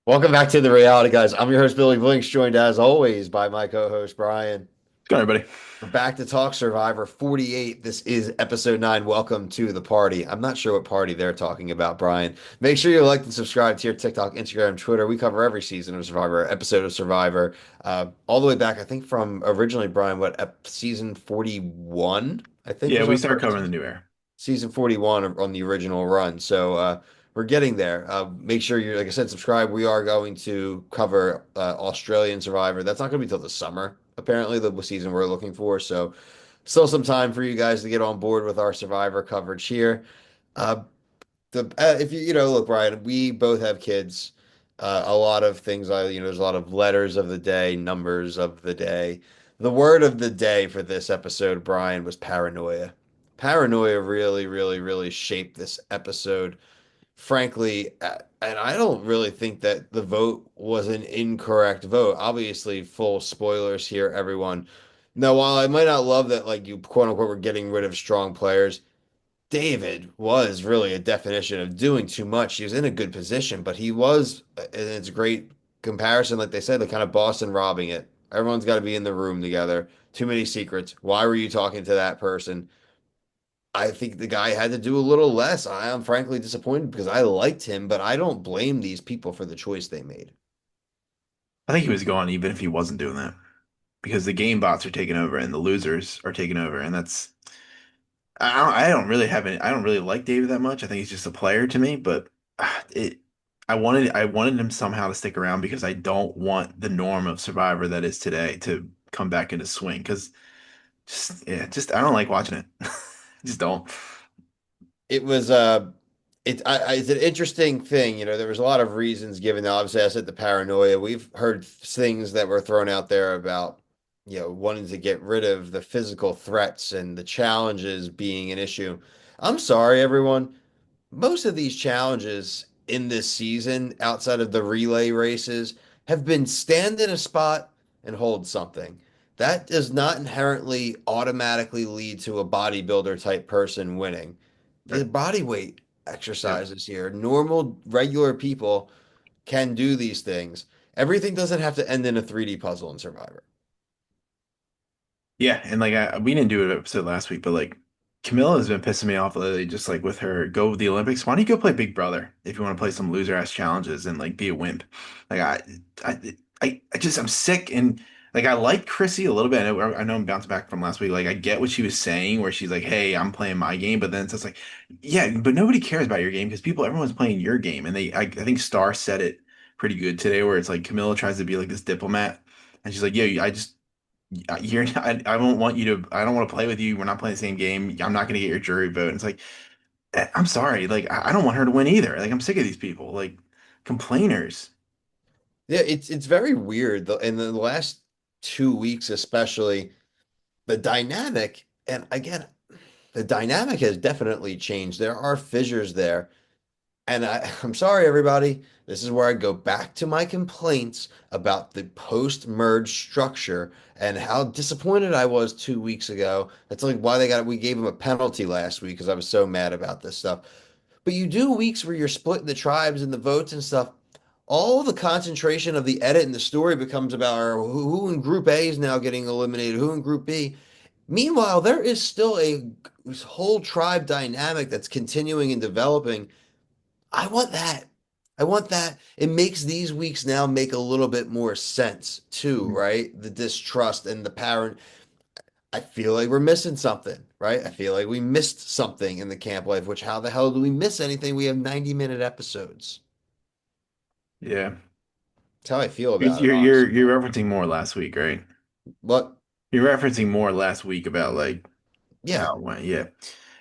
Welcome back to the Reality Guys. I'm your host, Billy Blinks, joined as always by my co-host, Brian. What's going on, everybody? We're back to talk Survivor 48. This is episode 9. Welcome to the party. I'm not sure what party they're talking about, Brian. Make sure you like and subscribe to your TikTok, Instagram, Twitter. We cover every season of Survivor, episode of Survivor, all the way back, I think, from originally, Brian, season 41, I think Yeah, was we our start first covering the season. new era. Season 41 on the original run. So we're getting there. Make sure you're, like I said, subscribe. We are going to cover Australian Survivor. That's not going to be till the summer, apparently, the season we're looking for. So still some time for you guys to get on board with our Survivor coverage here. Uh, if you look, Brian, we both have kids. A lot of things, there's a lot of letters of the day, numbers of the day. The word of the day for this episode, Brian, was paranoia. Paranoia really, really, really shaped this episode. Frankly, and I don't really think that the vote was an incorrect vote. Obviously, full spoilers here, everyone. Now, while I might not love that, like you quote unquote, were getting rid of strong players, David was really a definition of doing too much. He was in a good position, but he was, and it's a great comparison, like they said, the kind of Boston robbing it. Everyone's got to be in the room together. Too many secrets. Why were you talking to that person? I think the guy had to do a little less. I am frankly disappointed because I liked him, but I don't blame these people for the choice they made. I think he was gone even if he wasn't doing that because the game bots are taking over and the losers are taking over, and that's I don't really have any. I don't really like David that much. I think he's just a player to me, but it. I wanted him somehow to stick around because I don't want the norm of Survivor that is today to come back into swing because just I don't like watching it. Just don't. It was it's an interesting thing. There was a lot of reasons given. Obviously, I said the paranoia. We've heard things that were thrown out there about wanting to get rid of the physical threats and the challenges being an issue. I'm sorry, everyone. Most of these challenges in this season, outside of the relay races, have been stand in a spot and hold something. That does not inherently automatically lead to a bodybuilder type person winning. The Right. body weight Yep. exercises here, normal, regular people can do these things. Everything doesn't have to end in a 3D puzzle in Survivor. Yeah, and like we didn't do an episode last week, but like Camilla has been pissing me off lately, just like with her go with the Olympics. Why don't you go play Big Brother if you want to play some loser ass challenges and like be a wimp? Like I'm sick and like I like Chrissy a little bit. I know I'm bouncing back from last week. Like I get what she was saying, where she's like, "Hey, I'm playing my game," but then it's just like, yeah, but nobody cares about your game because everyone's playing your game, and I think Star said it pretty good today, where it's like Camilla tries to be like this diplomat, and she's like, "Yeah, I just." You're not, I won't want you to, I don't want to play with you. We're not playing the same game. I'm not going to get your jury vote. And it's like, I'm sorry. Like, I don't want her to win either. Like, I'm sick of these people, like complainers. Yeah, it's very weird. In the last 2 weeks, especially, the dynamic, and again, the dynamic has definitely changed. There are fissures there. And I'm sorry, everybody. This is where I go back to my complaints about the post-merge structure and how disappointed I was 2 weeks ago. That's like why we gave him a penalty last week because I was so mad about this stuff. But you do weeks where you're splitting the tribes and the votes and stuff. All the concentration of the edit and the story becomes about who in Group A is now getting eliminated, who in Group B. Meanwhile, there is still a whole tribe dynamic that's continuing and developing. I want that. I want that. It makes these weeks now make a little bit more sense too, right? The distrust and the parent. I feel like we're missing something, right? I feel like we missed something in the camp life, which how the hell do we miss anything? We have 90-minute episodes. Yeah. That's how I feel Because about it, honestly. you're referencing more last week, right? But You're referencing more last week about like yeah, how it went. Yeah.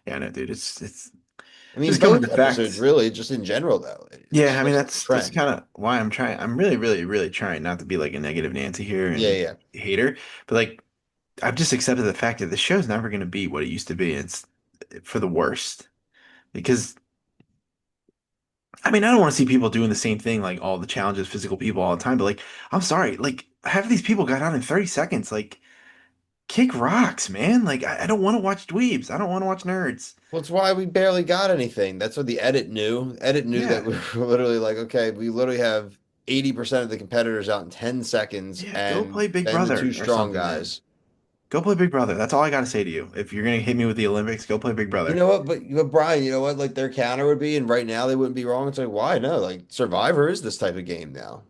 Yeah, no, dude, it's I mean, just coming to both episodes facts. really, just in general though. It's Yeah, I mean just a that's trend. kind of why I'm trying. I'm really, really, really trying not to be like a negative Nancy here Yeah, and yeah. hater, but like I've just accepted the fact that the show's never going to be what it used to be. It's for the worst because I mean I don't want to see people doing the same thing like all the challenges, physical people all the time. But like I'm sorry, like half of these people got out in 30 seconds. Like kick rocks, man. Like I don't want to watch dweebs. I don't want to watch nerds. Well, it's why we barely got anything. That's what the edit knew. Edit knew that Yeah, we were literally like, okay, we literally have. 80% of the competitors out in 10 seconds Yeah, go and play Big then the Brother two or strong something, man. guys. Go play Big Brother. That's all I gotta say to you. If you're gonna hit me with the Olympics, go play Big You Brother. know what? But Brian, you know what? Like their counter would be, and right now they wouldn't be wrong. It's like, why? No, like Survivor is this type of game now.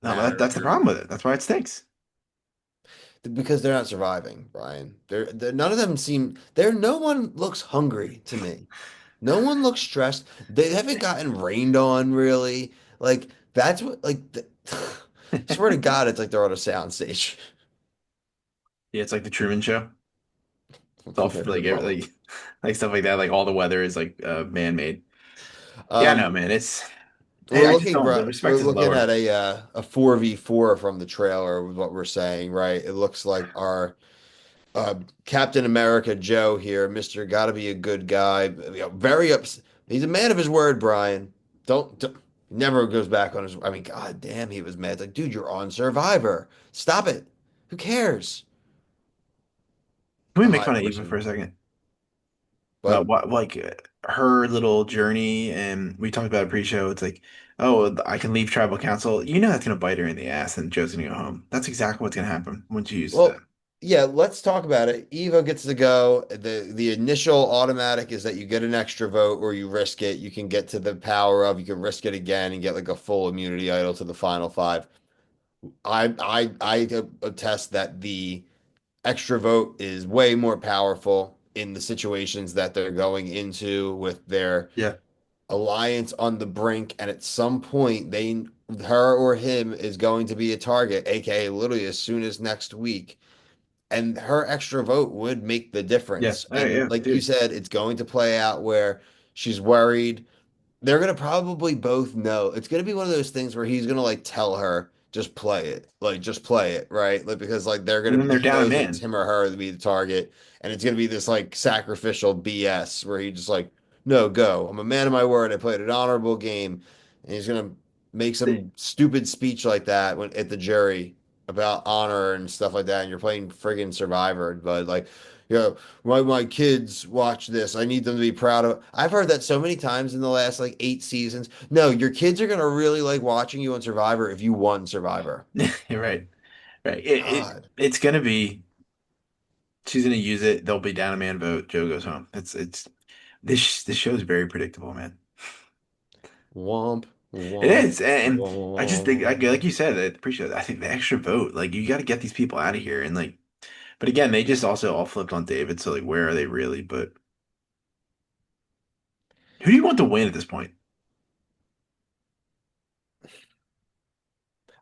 No, but Matter that's the problem with it. That's why it stinks. because they're not surviving, Brian. They're none of them seem there. No one looks hungry to me. No one looks stressed. They haven't gotten rained on really. Like that's what swear to God, it's like they're on a soundstage. Yeah, it's like the Truman Show. It's all for, like Well, like stuff like that. Like all the weather is like man-made. Yeah, no, um, man. It's hey, I just don't. The We're respect is looking at lower. a 4v4 from the trailer with what we're saying, right? It looks like our uh, Captain America Joe here, Mister Gotta be a good guy. Very ups. He's a man of his word, Brian. Don't never goes back on his. I mean, God damn, he was mad. It's like, dude, you're on Survivor. Stop it. Who cares? Can we A make high fun of Eva for person, a second? but What like her little journey, and we talked about it pre-show. It's like, oh, I can leave tribal council. You know that's gonna bite her in the ass, and Joe's gonna go home. That's exactly what's gonna happen when she uses that. well, yeah. Let's talk about it. Eva gets to go. The initial automatic is that you get an extra vote or you risk it. You can get to the power of you can risk it again and get like a full immunity idol to the final five. I attest that the extra vote is way more powerful in the situations that they're going into with their Yeah, alliance on the brink, and at some point they her or him is going to be a target, aka literally as soon as next week. And her extra vote would make the yeah, difference. oh, And yeah, like you dude. said, it's going to play out where she's worried they're gonna probably both know. It's gonna be one of those things where he's gonna like tell her, just play it. Like just play it, right? Like because like they're And gonna then they're he down a knows it's man. him or her to be the target, and it's gonna be this like sacrificial BS where he just like, no, go. I'm a man of my word. I played an honorable game. And he's gonna make They- some stupid speech like that when at the jury about honor and stuff like that, and you're playing friggin' Survivor, but like my kids watch this. I need them to be proud of. I've heard that so many times in the last like 8 seasons. No, your kids are gonna really like watching you on Survivor if you won Survivor. You're right, right. God, It's gonna be. She's gonna use it. They'll be down a man vote. Joe goes home. It's this show is very predictable, man. womp It womp is, and I just think, like womp. you said, I appreciate it. I think the extra vote, like you got to get these people out of here, and like, but again, they just also all flipped on David, so like, where are they really? But who do you want to win at this point?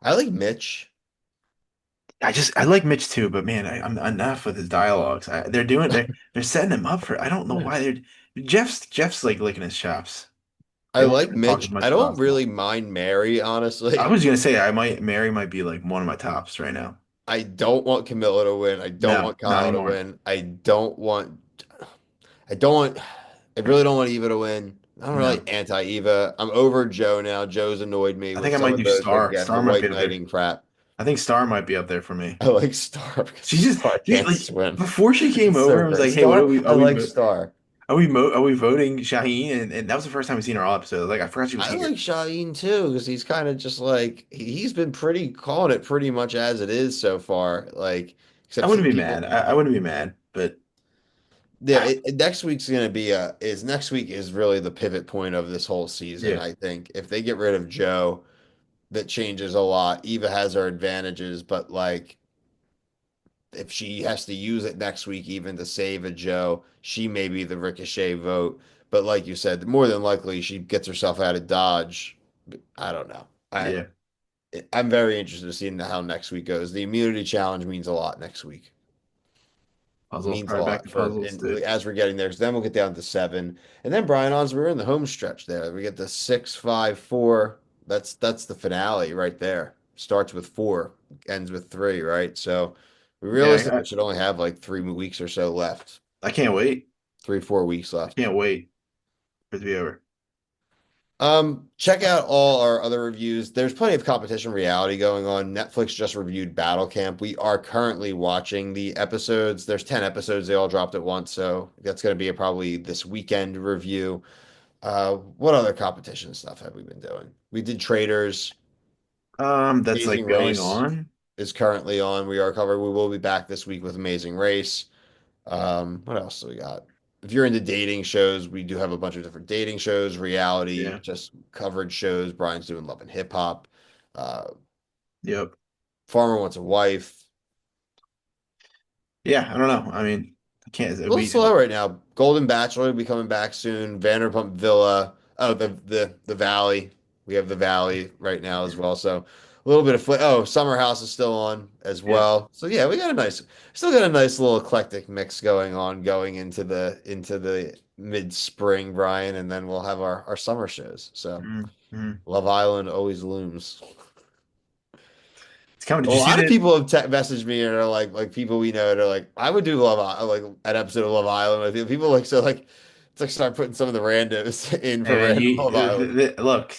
I like Mitch. I like Mitch too, but man, I'm enough with his dialogues. They're setting him up for. I don't know why they're Jeff's like licking his chops. I They want like him to talk as Mitch. much I as don't possible. really mind Mary, I honestly. was gonna say Mary might be like one of my tops right now. I don't want Camilla to win. I don't No, want not Kyle to anymore. win. I don't want I really don't want Eva to win. I'm really No, anti-Eva. I'm over Joe now. Joe's annoyed me I with think I some might of do those Star. again, Star the might be white up there. knighting crap. I think Star might be up there for me. I like Star because She just Star dude, can't like swim. before she came It's over so and was great. like, "Hey, what Star, I like Star. are we voting Shaheen?" And that was the first time we seen her all episode. Like I forgot she was I here. like Shaheen too because he's kind of just like he's been pretty calling it pretty much as it is so far. Like I except wouldn't some be people. mad. I wouldn't be mad, but Yeah, next week's gonna be next week is really the pivot point of this whole season. yeah, I think if they get rid of Joe, that changes a lot. Eva has her advantages, but like if she has to use it next week even to save a Joe, she may be the ricochet vote. But like you said, more than likely she gets herself out of Dodge. I don't know. yeah. I'm very interested to see how next week goes. The immunity challenge means a lot next week. Puzzles. Means All a right, back lot to for puzzles, and dude. as we're getting there, because then we'll get down to seven, and then Brian Ons, we're in the home stretch there. We get the 6-5-4. That's the finale right there. Starts with four, ends with three, right? So we Yeah, realistically should only have like 3 weeks or so left. I can't wait. 3-4 weeks I left. can't wait for it to be over. Check out all our other reviews. There's plenty of competition reality going on. Netflix just reviewed Battle Camp. We are currently watching the episodes. There's 10 episodes. They all dropped at once, so that's going to be probably this weekend review. What other competition stuff have we been doing? We did Traders. That's like Amazing going Race on. is currently on. We are covered. We will be back this week with Amazing Race. What else do we got? If you're into dating shows, we do have a bunch of different dating shows, reality, Yeah. just coverage shows. Brian's doing Love and Hip Hop. Uh, Yep. Farmer Wants a Wife. Yeah, I don't know. I mean, I A can't little we slow right now. Golden Bachelor will be coming back soon. Vanderpump Villa. Oh, the Valley. We have the Valley right now as well. So a little bit of oh, Summer House is still on as yeah. well. So yeah, we got a nice, still got a nice little eclectic mix going on going into the mid spring, Brian, and then we'll have our summer shows. So Mm-hmm. Love Island always looms. It's coming. A Did you see lot of that? people have messaged me and are like people we know and are like, I would do like an episode of Love Island with you. People like so like it's like start putting some of the randos in Hey for man, random Love Island. look,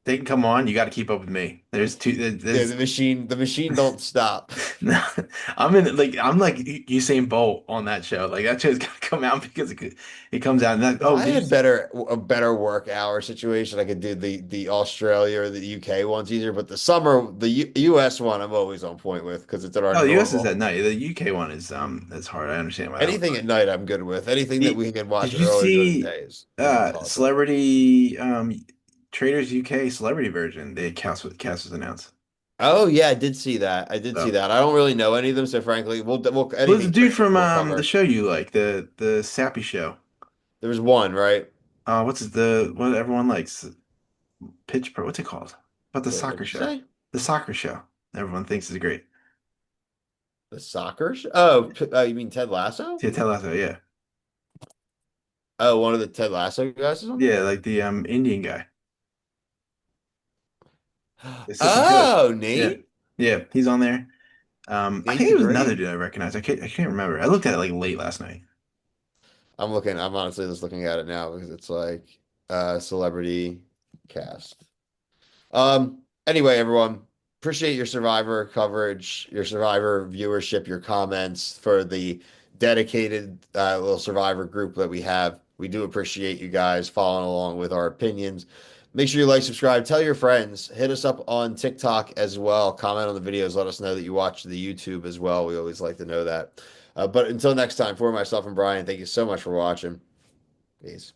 they can come on. You got to keep up with me. There's two. Yeah, There's the machine don't stop. no, I'm like Usain Bolt on that show. Like that show's gonna come out because it comes out and that, If oh, I did you had see? a better work hour situation, I could do the Australia or the UK ones easier. But the summer, the US one, I'm always on point with because it's at our Oh, the US is normal. at night. The UK one is that's hard. I understand why that one's Anything hard. at night, I'm good with. Anything that The, we can watch did you earlier during the see day is toss up. Celebrity Traders UK celebrity version? The cast was announced. Oh yeah, I did see that. I did see So that. I don't really know any of them, so frankly, we'll it was the anything dude traders from we'll the cover. show you like, the Sappy show. There was one, right? What's the what everyone likes? Pitch Pro. What's it called? About the Wait, soccer what'd you show. say? The soccer show. Everyone thinks is great. The soccer show? Oh, you mean Ted Lasso? Yeah, Ted Lasso, yeah. Oh, one of the Ted Lasso guys is on there? Yeah, like the Indian guy. It's supposed to be good. Oh, Yeah. Nate? Yeah, he's on there. I Nate's think it was another great. dude I recognized. I can't remember. I looked at it like late last night. I'm honestly just looking at it now because it's like celebrity cast. Anyway, everyone, appreciate your Survivor coverage, your Survivor viewership, your comments for the dedicated little Survivor group that we have. We do appreciate you guys following along with our opinions. Make sure you like, subscribe, tell your friends, hit us up on TikTok as well. Comment on the videos, let us know that you watch the YouTube as well. We always like to know that. But until next time, for myself and Brian, thank you so much for watching. Peace.